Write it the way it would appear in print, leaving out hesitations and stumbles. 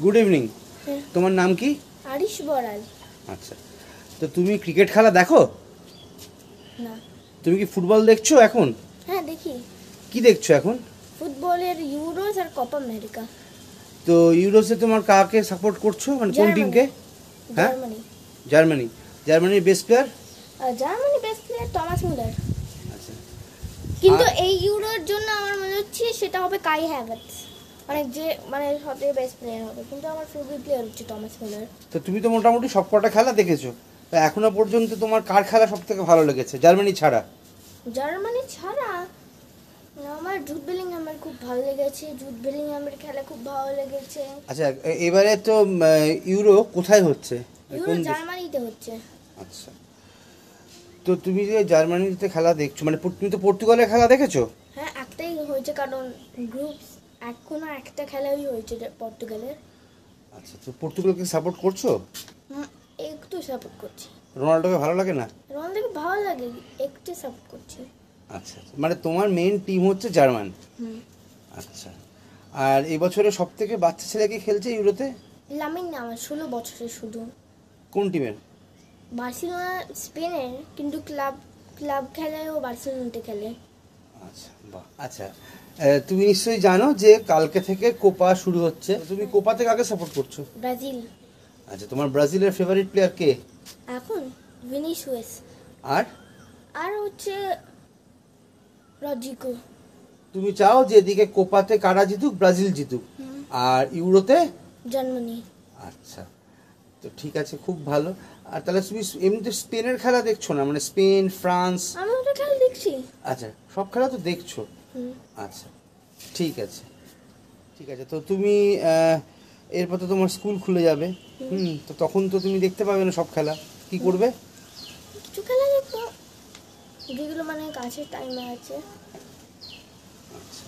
Good evening. তোমার নাম কি? আরিশ বড়াল। আচ্ছা, তো তুমি ক্রিকেট খেলা দেখো? না। তুমি কি ফুটবল দেখছো এখন? হ্যাঁ দেখি। কি দেখছো এখন? ফুটবলের ইউরোস আর কোপা আমেরিকা। তো ইউরোসে তোমার কাকে সাপোর্ট করছো, মানে কোন জার্মানি। টিমকে? হ্যাঁ, জার্মানি। জার্মানি। জার্মানির best player? Germany best player Thomas Muller. আচ্ছা, কিন্তু এই ইউরোর জন্য আমার মনে হচ্ছে সেটা হবে কাই হ্যাভার্টস, মানে যে মানে সবথেকে বেস্ট প্লেয়ার হবে, কিন্তু আমার ফেভারিট প্লেয়ার হচ্ছে টমাস মুলার। তো তুমি তো মোটামুটি সব কটা খেলা দেখেছো, তা এখনো পর্যন্ত তোমার কার খেলা সব থেকে ভালো লেগেছে জার্মানি ছাড়া? জার্মানি ছাড়া আমার জুড বেলিংহামের খুব ভালো লেগেছে, জুড বেলিংহামের খেলা খুব ভালো লেগেছে। আচ্ছা, এবারে তো ইউরো কোথায় হচ্ছে? ইউরো জার্মানিতে হচ্ছে। আচ্ছা, তো তুমি যে জার্মানিতে খেলা দেখছো, মানে তুমি তো পর্তুগালের খেলা দেখেছো? হ্যাঁ একটাই হয়েছে, কারণ গ্রুপ এখনো একটা খেলাই হয়েছে পর্তুগালের। আচ্ছা, তো পর্তুগালকে সাপোর্ট করছো? একটু সাপোর্ট করছি। রোনাল্ডোকে ভালো লাগে না? রোনাল্ডোকে ভালো লাগে, একটু সাপোর্ট করছি। আচ্ছা, মানে তোমার মেইন টিম হচ্ছে জার্মান। আচ্ছা, আর এবছরে সব থেকে বাচ্চা ছেলে কি খেলছে ইউরোতে? লামিন আমার 16 বছরের শুধু। কোন টিমের? বার্সেলোনা স্পেনের, কিন্তু ক্লাব ক্লাব খেলায় ও বার্সেলোনাতে খেলে। আচ্ছা, বাহ। আচ্ছা, তুমি নিশ্চয়ই জানো যে কালকে থেকে কোপা শুরু হচ্ছে, তুমি কোপাতে কাকে সাপোর্ট করছো? ব্রাজিল। আচ্ছা, তোমার ব্রাজিলের ফেভারিট প্লেয়ার কে? এখন ভিনিসিয়াস। আর আর হচ্ছে রদ্রিগো। তুমি চাও যে এদিকে কোপাতে কারা জিতুক, ব্রাজিল জিতুক, আর ইউরোতে জার্মানি। আচ্ছা, তো ঠিক আছে, খুব ভালো। আর তাহলে তুমি এমনিতে স্পেনের খেলা দেখছো না, মানে স্পেন, ফ্রান্স? আমি ওটা খেলা দেখছি। আচ্ছা, সব খেলা তো দেখছো। আচ্ছা, ঠিক আছে, ঠিক আছে। তো তুমি এরপর তো তোমার স্কুল খুলে যাবে, তো তখন তো তুমি দেখতে পাবে না সব খেলা, কি করবে? কিছু খেলা দেখবো যেগুলো মানে কাছের টাইমে আছে। আচ্ছা।